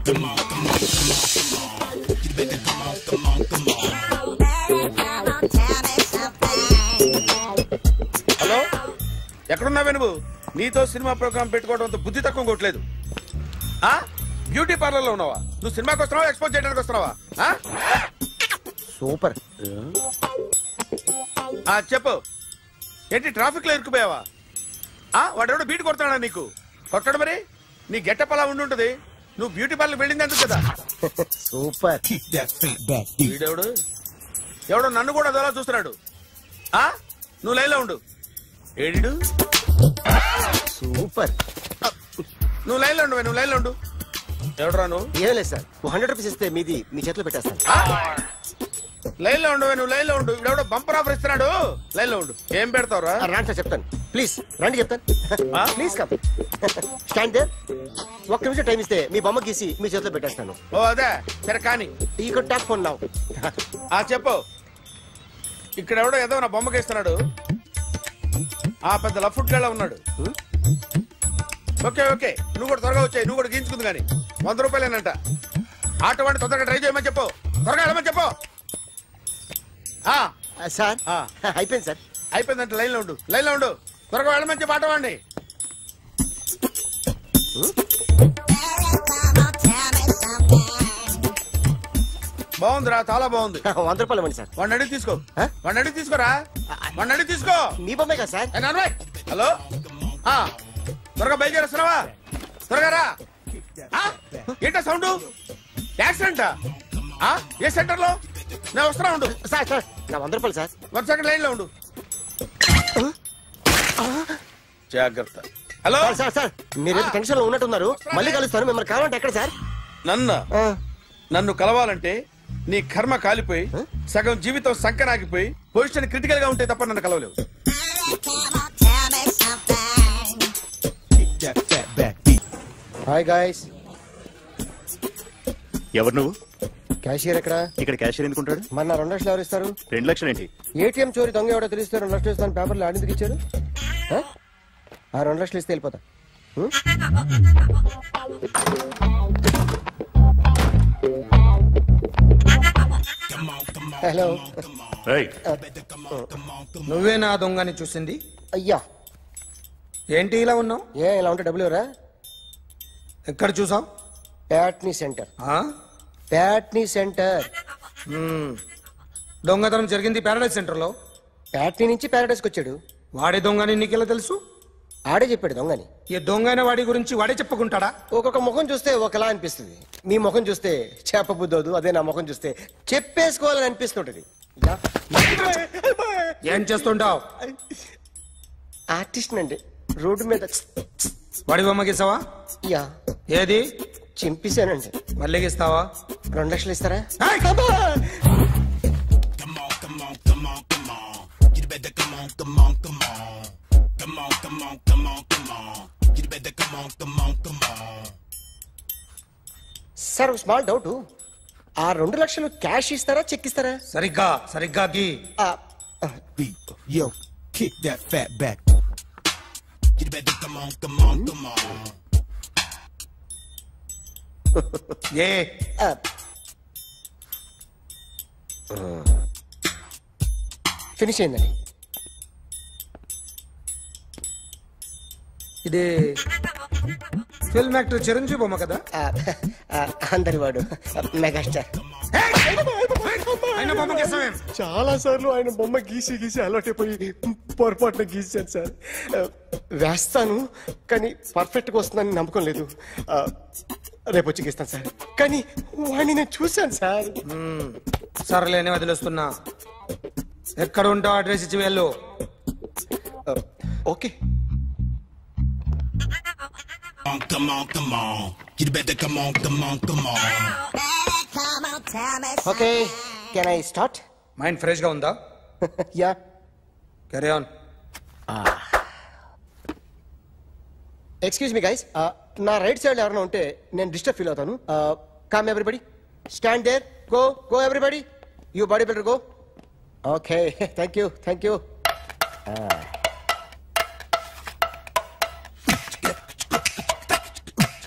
Hello, ఎక్కడున్నావే నువ్వు? నీతో cinema programme పెట్టుకోవడంతో బుద్ధి తక్కువ కొట్టలేదు. బ్యూటీ పార్లర్ లో ఉన్నావా? నువ్వు సినిమాకి వస్తున్నావా, ఎక్స్పోజ్ చేయడానికి వస్తున్నావా? సూపర్. చెప్పు, ఏంటి ట్రాఫిక్ లో ఇరుక్కుపోయావా? వాడెవడో బీట్ కొడతాడా నీకు? కొట్టాడు మరి. నీ గెట్టప్ అలా ఉండుంటది. నువ్వు బ్యూటీ పార్లర్ వెళ్ళింది ఎందుకు కదా? సూపర్. వీడెవడు? ఎవడో నన్ను కూడా అదోలా చూస్తున్నాడు. నువ్వు లైన్లో ఉండు. ఏడు సూపర్. నువ్వు లైన్లో ఉండు, నువ్వు లైన్లో ఉండు. ఎవడరా నువ్వు? ఏం లేదు సార్, 100 రూపీస్ ఇస్తే మీది మీ చేతిలో పెట్టేస్తాను. లైన్ లో ఉండు, నువ్వు లైన్ లో ఉండు. ఇవిడెవడో బంపర్ ఆఫర్ ఇస్తున్నాడు. లైన్ లో ఉండు. ఏం పెడతావురా? రాండి సార్, చెప్తాను. ప్లీజ్ రండి, చెప్తాను. Please come. Stand there. ఒక్క నిమిషం టైం ఇస్తే మీ బొమ్మ గీసి మీ చేతిలో పెట్టేస్తాను. ఓ అదే సరే కానీ. ఈ కుడ్ టాక్ ఫోన్ నౌ. చెప్పు. ఇక్కడ ఎవడో ఏదో నా బొమ్మకి ఇస్తున్నాడు. పెద్ద లఫుట్ గళ్ళ ఉన్నాడు. ఓకే ఓకే, నువ్వు కూడా త్వరగా వచ్చాయి. నువ్వు కూడా గీంచుకుంది కానీ 100 రూపాయలేనంట. ఆటో వాడిని తొందరగా ట్రై చేయమని చెప్పు. త్వరగా వెళ్ళమని చెప్పు. సార్ అయిపోయింది సార్. అయిపోయిందంటే లైన్ లో ఉండు, లైన్ లో ఉండు. త్వరగా వెళ్ళమని చెప్పు ఆటో వాడిని. బాగుందిరా, చాలా బాగుంది. 100 రూపాయలు ఇవ్వండి సార్. వాడిని అడిగి తీసుకో. వాడిని అడిగి తీసుకోరా. వాడిని అడిగి తీసుకో. మీ బొమ్మే కదా సార్. హలో, త్వరగా బయలుదేరేస్తున్నావా? త్వరగా రా. ఏంటా సౌండ్? యాక్సిడెంటా? ఏ సెంటర్ లో? నేను వస్తున్నా ఉండు. సార్ సార్ నా 100 రూపాయలు సార్. 1 సెకండ్ లైన్ లో ఉండు. జాగ్రత్త. హలో సార్ సార్, మీరేదో టెన్షన్ లో ఉన్నట్టున్నారు. మళ్ళీ కలుస్తాను. మిమ్మల్ని కావాలంటే ఎక్కడ సార్? నన్ను కలవాలంటే నీ కర్మ కాలిపోయి సగం జీవితం సంకనాగిపోయి పొజిషన్ క్రిటికల్ గా ఉంటే తప్ప నన్ను కలవలేవు. Hi guys. ఎవరు నువ్వు? క్యాషియర్ ఎక్కడ? ఇక్కడ క్యాషియర్ ఎందుకుంటాడు? మన 2 లక్షలు ఎవరు ఇస్తారు? 2 లక్షలు ఏంటి? ఏటీఎం చోరీ దొంగ ఎవడో తెలిస్తే 2 లక్షలు ఇస్తాను పేపర్లు ఆడిందుకు ఇచ్చారు. 2 లక్షలు ఇస్తే వెళ్ళిపోతా. హలో. నువ్వే నా దొంగని చూసింది? అయ్యా ఏంటి ఇలా ఉన్నావు? ఇలా ఉంటే డబ్బులు ఎవరా? ఎక్కడ చూసావు? ప్యాట్నీ సెంటర్. ప్యాట్నీ సెంటర్. దొంగతనం జరిగింది ప్యారడైజ్ సెంటర్ లో. ప్యాట్నీ నుంచి ప్యారడైజ్కి వచ్చాడు. వాడే దొంగని నీకెలా తెలుసు? ఆడే చెప్పాడు దొంగని. ఈ దొంగైన వాడి గురించి వాడే చెప్పుకుంటాడా? ఒక్కొక్క ముఖం చూస్తే ఒకలా అనిపిస్తుంది. మీ ముఖం చూస్తే చెప్పబుద్దోదు. అదే నా ముఖం చూస్తే చెప్పేసుకోవాలని అనిపిస్తుంటది. ఏం చేస్తుంటావు? ఆర్టిస్ట్ అండి. రోడ్డు మీద వాడి బొమ్మ గీసావా? యా. ఏది? చింపేశానండి. మళ్ళీ గీస్తావా? 2 లక్షలు ఇస్తారా? Sir small doubt. ఆ 2 లక్షలు క్యాష్ ఇస్తారా చెక్ ఇస్తారా? సరిగ్గా గీ. Yo, kick that fat back. You better come on. A finish అయిందండి. ఇది ఫిల్మ్ యాక్టర్ చిరంజీవి బొమ్మ కదా? అందరి వాడు మెగాస్టార్. చాలా సార్లు ఆయన బొమ్మ గీసి అలవాటైపోయి పొరపాటున గీసాను సార్. వేస్తాను కానీ పర్ఫెక్ట్ గా వస్తుందని నమ్మకం లేదు. రేపు వచ్చి గీస్తాను సార్. కానీ వాడిని నేను చూశాను సార్. సర్లేని వదిలేస్తున్నా. ఎక్కడ ఉంటావు అడ్రస్ ఇచ్చి వెళ్ళు. Okay. Come on. You better come on. Okay, can I start? Mind fresh గా ఉందా? Yeah. Carry on. Excuse me guys, నా రైట్ సైడ్ ఎవరైనా ఉంటే నేను డిస్టర్బ్ ఫీల్ అవుతాను. Come everybody, stand there, go everybody, you body builder go. Okay, thank you.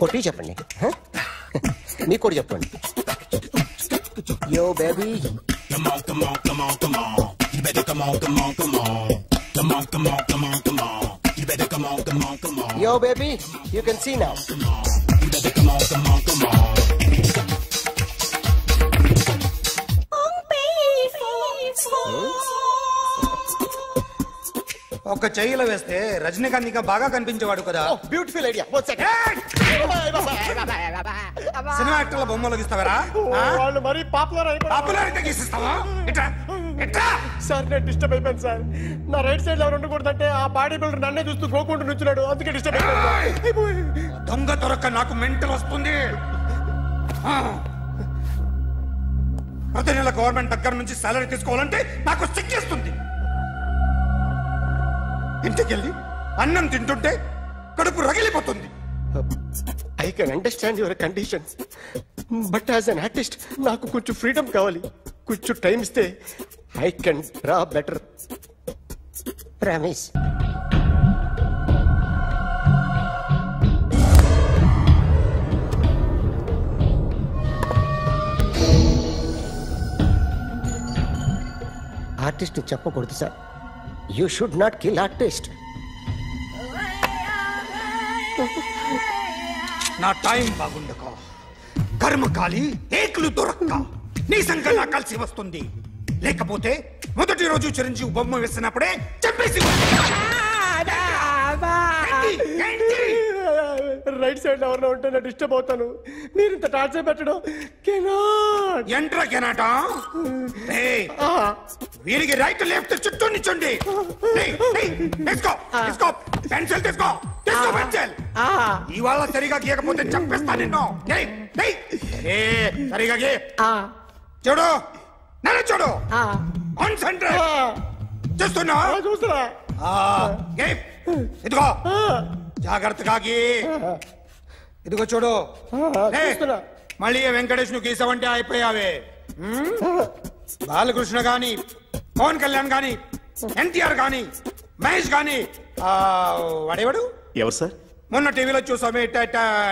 కొట్టి చెప్పండి. మీకు కూడా చెప్పండి. Yo baby Come on, come on, come on, come on. You better come on, come on, come on. Come on, come on, come on, come on. You better come on, come on, come on. Yo baby you can see now. You better come on, come on, come on. ఒక చెయ్యిలో వేస్తే రజనీకాంత్ ఇంకా బాగా కనిపించేవాడు కదా. Beautiful idea. Cinema యాక్టర్ల బొమ్మలు గీస్తావరా? వాళ్ళు మరీ popular popularity గీసిస్తావా? Sir నేను disturb అయిపోయాను సార్. నా రైట్ సైడ్ ఎవరు ఉండకూడదంటే ఆ బాడీ బిల్డర్ నన్నే చూస్తూ గోకుంటూ నుంచున్నాడు, అందుకే డిస్టర్బ్ అయిపోయాను. దొంగ దొరక్క నాకు మెంటల్ వస్తుంది. ప్రతి నెల గవర్నమెంట్ దగ్గర నుంచి సాలరీ తీసుకోవాలంటే నాకు సిగ్గేస్తుంది. ఇంటికెళ్ళి అన్నం తింటుంటే కడుపు రగిలిపోతుంది. I can understand your conditions, but as an artist నాకు కొంచెం ఫ్రీడమ్ కావాలి. కొంచెం టైం ఇస్తే I can draw better. Promise. Artist చెప్పకూడదు sir. You should not kill artist. నా టైం బాగుండక కర్మకాలి ఏకులు దొరక్క నీ సంకల్లా కలిసి వస్తుంది. లేకపోతే మొదటి రోజు చిరంజీవి బొమ్మ వేసినప్పుడే చెప్పేసి రైట్ సైడ్ ఎవరిలో ఉంటే నేను డిస్టర్బ్ అవుతాను. మీరు ఇంత టార్చర్ పెట్టడం ఎంట్రా కెనాట. వీరికి రైట్ లెఫ్ట్ చుట్టూ నిచ్చండి. పెన్సిల్ తీసుకో, పెన్సిల్. ఇవాళ సరిగా గీయకపోతే చంపేస్తా నిన్ను. సరిగా గీ. చూడు, నన్ను చూడు. కాన్సంట్రేట్ చూస్తున్నా. చూస్తున్నా. ఇదిగో జాగ్రత్తగా గీ. ఇదిగో చూడు. మళ్ళీ వెంకటేష్ ను గీసావంటే అయిపోయావే. బాలకృష్ణ గాని, పవన్ కళ్యాణ్ గాని, ఎన్టీఆర్ గాని, మహేష్ గాని, వాడేవాడు ఎవరు సార్? మొన్న టీవీలో చూసామే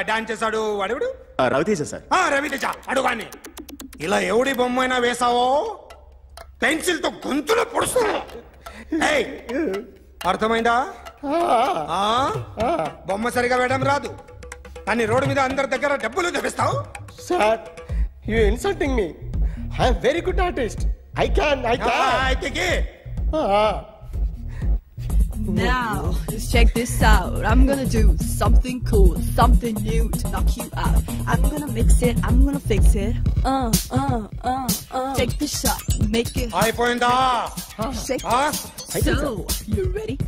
డాన్స్ చేశాడు వాడేవాడు? రవితేజ సార్. రవితేజ అడుగాని. ఇలా ఎవడి బొమ్మ అయినా వేసావో పెన్సిల్ తో గొంతులో పొడుస్తున్నా. అర్థమైందా? బొమ్మ సరిగా వేయడం రాదు కానీ రోడ్డు మీద అందరి దగ్గర డబ్బులు తెప్పిస్తావు. Sir you insulting me. I am very good artist. I can. Now, just check this out. I'm gonna do something cool, something new to knock you out. I'm gonna mix it, I'm gonna fix it. Take the shot, make it. అయిపోయిందా? Shake it. So, you ready?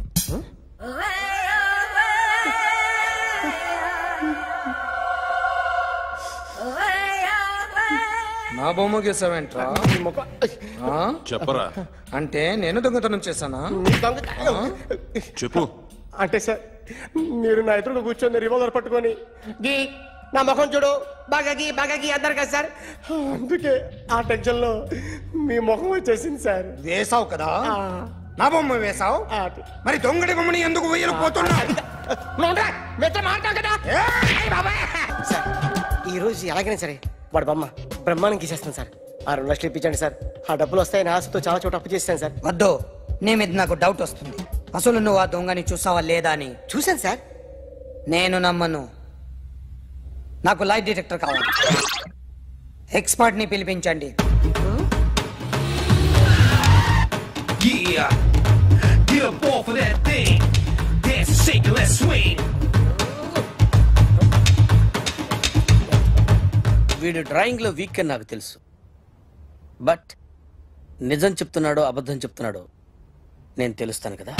నా బొమ్మ గీసావేంట్రా? చెప్పరా. అంటే నేను దొంగతనం చేశానా? చెప్పు. అంటే సార్ మీరు నా ఎదురుగా కూర్చొని రివాల్వర్ పట్టుకొని గీ నా ముఖం చూడు బాగా గీ అన్నారు కదా సార్. అందుకే ఆ టెన్షన్ లో మీ ముఖం వచ్చేసింది సార్. వేసావు కదా, నా బొమ్మ వేసావు. మరి దొంగడి బొమ్మని ఎందుకు వేయకపోతున్నా? సార్ ఈ రోజు ఎలాగైనా సరే వాడు బొమ్మ బ్రహ్మాండం గీసేస్తాను సార్. 6 లక్షలు ఇప్పించండి సార్. ఆ డబ్బులు వస్తాయని ఆశతో చాలా చోట అప్పు చేస్తాను సార్. వద్దు, నీ మీద నాకు డౌట్ వస్తుంది. అసలు నువ్వు ఆ దొంగని చూసావా లేదా అని. చూశాను సార్. నేను నమ్మను. నాకు లైట్ డిటెక్టర్ కావాలి. ఎక్స్పర్ట్ ని పిలిపించండి. Yeah, get up off of that thing. Dance and shake and let's swing. వీడు డ్రాయింగ్ లో వీక్ అని నాకు తెలుసు. బట్ నిజం చెప్తున్నాడో అబద్ధం చెప్తున్నాడో నేను తెలుస్తాను కదా.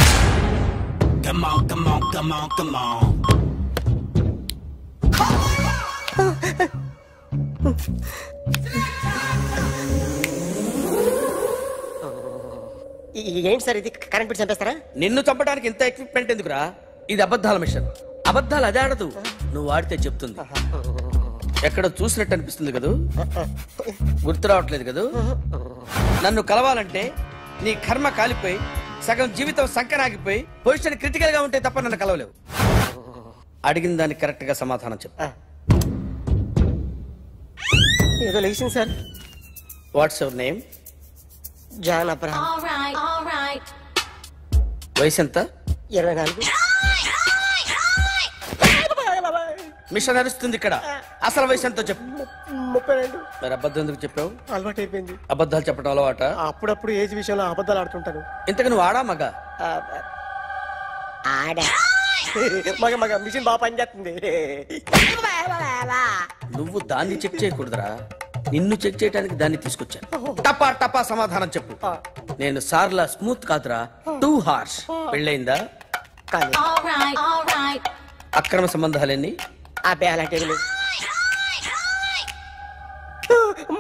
Come on, come on, come on, come on. ఏంటి సార్ ఇది? కరెంట్ బిల్ చంపేస్తారా? నిన్ను చంపడానికి ఇంత ఎక్విప్మెంట్ ఎందుకురా? ఇది అబద్ధాల మిషన్. అబద్ధాలు అదే ఆడదు, నువ్వు ఆడితే చెప్తుంది. ఎక్కడ చూసినట్టు అనిపిస్తుంది కదూ, గుర్తు రావట్లేదు కదూ. నన్ను కలవాలంటే నీ కర్మ కాలిపోయి సగం జీవితం సంకరాగిపోయి పొజిషన్ క్రిటికల్ గా ఉంటే తప్ప నన్ను కలవలేవు. అడిగిన దానికి కరెక్ట్ గా సమాధానం చెప్పు. ఏదో లేచింది sir. What's your name? John Abraham. వయసు ఎంత? 24. మిషన్ నడుస్తుంది ఇక్కడ. అసలు వయసు ఎంతో చెప్పు. 32. మరి అబద్ధం ఎందుకు చెప్పావు? అలవాటు అయిపోయింది. అబద్ధాలు చెప్పడం అలవాట? అప్పుడప్పుడు ఏజ్ విషయంలో అబద్ధాలు ఆడుతుంటాను. ఇంతకు నువ్వు ఆడా మగ? ఆడా. మగ మగ మిషన్ బాగా పనిచేస్తుంది. నువ్వు దాన్ని చెక్ చేయకూడదురా, నిన్ను చెక్ చేయడానికి దాన్ని తీసుకొచ్చాను. టపా టపా సమాధానం చెప్పు. నేను సార్లా స్మూత్ కాదురా, టూ హార్ష్. పెళ్ళైందా? అక్రమ సంబంధాలన్నీ? అబ్బే అలాంటి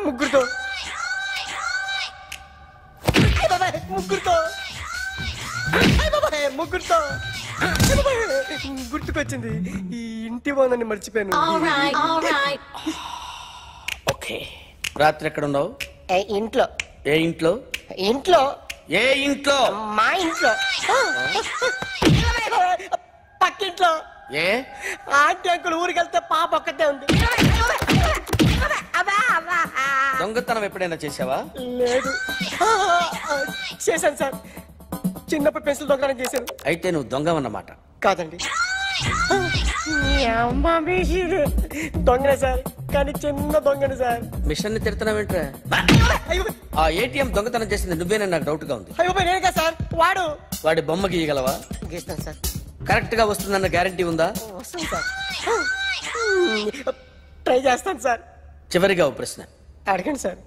ముగ్గురుతో ముగ్గురుతో గుర్తుకొచ్చింది. ఈ ఇంటి బాగుందని మర్చిపోయాను. ఓకే. రాత్రి ఎక్కడ ఉన్నావు? ఇంట్లో. ఏ ఇంట్లో? ఇంట్లో. ఏ ఇంట్లో? మా ఇంట్లో. పక్కింట్లో. ఏ ఆంటీ అంకుల్ ఊరికి వెళ్తే పాప ఒక్కతే ఉంది. దొంగతనం ఎప్పుడైనా చేసావా? లేదు. చేశాను సార్, చిన్నప్పుడు పెన్సిల్ దొంగతనం చేశాను. అయితే నువ్వు దొంగవన్నమాట. కాదండి, దొంగనే సార్, కానీ చిన్న దొంగని సార్. మిషన్ ని తిడుతున్నావేంట్రా? ఆ ఏటీఎం దొంగతనం చేసింది నువ్వేనని నాకు డౌట్ గా ఉంది. అయ్యో నేనే సార్. వాడి బొమ్మ గీయగలవా? గీస్తాను సార్. కరెక్ట్ గా వస్తుందన్న గ్యారంటీ ఉందా? వస్తాను సార్, ట్రై చేస్తాను సార్. చివరిగా ఓ ప్రశ్న అడగండి సార్.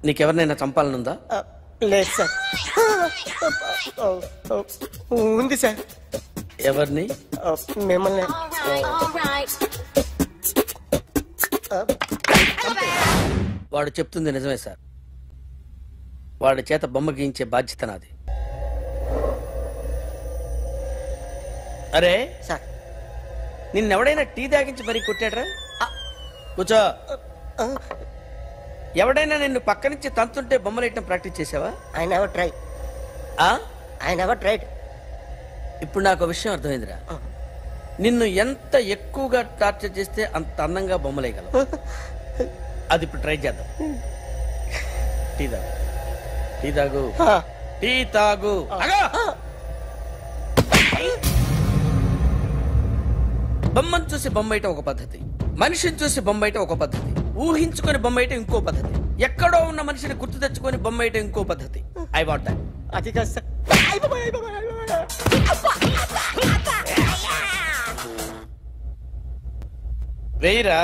నీకెవరినైనా చంపాలనుందా? లేదు సార్. ఉంది సార్. ఎవరిని? మిమ్మల్ని. వాడు చెప్తుంది నిజమే సార్. వాడి చేత బొమ్మ గీయించే బాధ్యత నాది. అరే సార్, నిన్నెవడైనా టీ తాగించి మరీ కొట్టాడ్రా? కూర్చో. ఎవడైనా నిన్ను పక్క నుంచి తంతుంటే బొమ్మలేయటం ప్రాక్టీస్ చేసావా? I never try. I never tried. ఇప్పుడు నాకు విషయం అర్థమైందిరా. నిన్ను ఎంత ఎక్కువగా టార్చర్ చేస్తే అంత అందంగా బొమ్మలేయగలవు. అది ఇప్పుడు ట్రై చేద్దాం. టీ తాగు, టీ తాగు, టీ తాగు. బొమ్మను చూసి బొమ్మయటం ఒక పద్ధతి, మనిషిని చూసి బొమ్మయటం ఒక పద్ధతి, ఊహించుకొని బొమ్మయటం ఇంకో పద్ధతి, ఎక్కడో ఉన్న మనిషిని గుర్తు తెచ్చుకొని బొమ్మయటం ఇంకో పద్ధతి. I want that. అది కాదు సార్. వెయ్యిరా.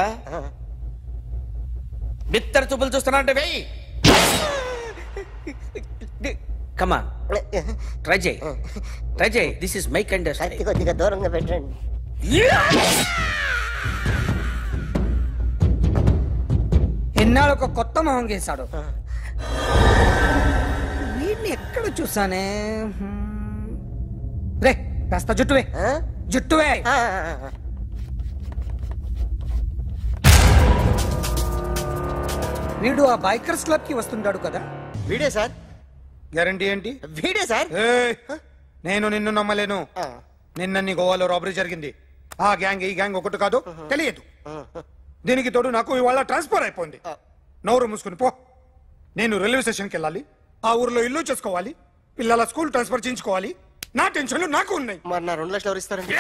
బిత్తర చూపులు చూస్తున్నా అంటే వెయ్యి. కమాన్, ట్రై చేయి, ట్రై చేయి. This is my kind of style. కొద్దిగా దూరంగా పెట్టండి. ఎన్నాళ్ళు ఒక కొత్త మొహం గీశాడు. వీడిని ఎక్కడ చూసానే? రే కాస్త జుట్టువే, జుట్టువే. వీడు ఆ బైకర్స్ క్లబ్ కి వస్తుంటాడు కదా? వీడే సార్. గ్యారంటీ ఏంటి? వీడే సార్. నేను నిన్ను నమ్మలేను. నిన్న నీ గోవాలో రాబరీ జరిగింది. ఆ గ్యాంగ్ ఈ గ్యాంగ్ ఒకటి కాదు, తెలియదు. దీనికి తోడు నాకు ఇవాళ ట్రాన్స్ఫర్ అయిపోయింది. నోరు మూసుకుని పో. నేను రైల్వే స్టేషన్కి వెళ్ళాలి, ఆ ఊర్లో ఇల్లు చేసుకోవాలి, పిల్లల స్కూల్ ట్రాన్స్ఫర్ చేయించుకోవాలి. నా టెన్షన్లు నాకు ఉన్నాయి. మరి నా 2 లక్షలు ఎవరు ఇస్తారండి?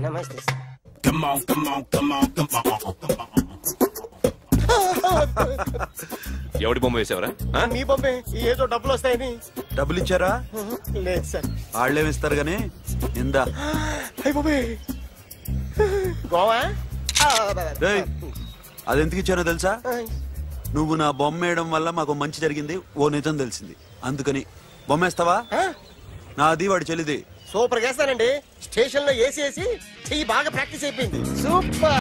నమస్తే sir. Come on, come on, come on, come on, come on. ఎవడి బొమ్మ వేసావరా? మీ బొమ్మే. ఏదో డబ్బులు వస్తాయని. డబ్బులు ఇచ్చారా? లేదు సార్. వాళ్ళేమిస్తారు గానీ ఇందా. గోవా అదెందుకు ఇచ్చారో తెలుసా? నువ్వు నా బొమ్మ వేయడం వల్ల మాకు మంచి జరిగింది, ఓ నిజం తెలిసింది. అందుకని బొమ్మేస్తావా? నాది వాడి చెల్లిది. సూపర్ చేస్తానండి. స్టేషన్ లో ఏసీ చెయ్యి బాగా ప్రాక్టీస్ అయిపోయింది. సూపర్.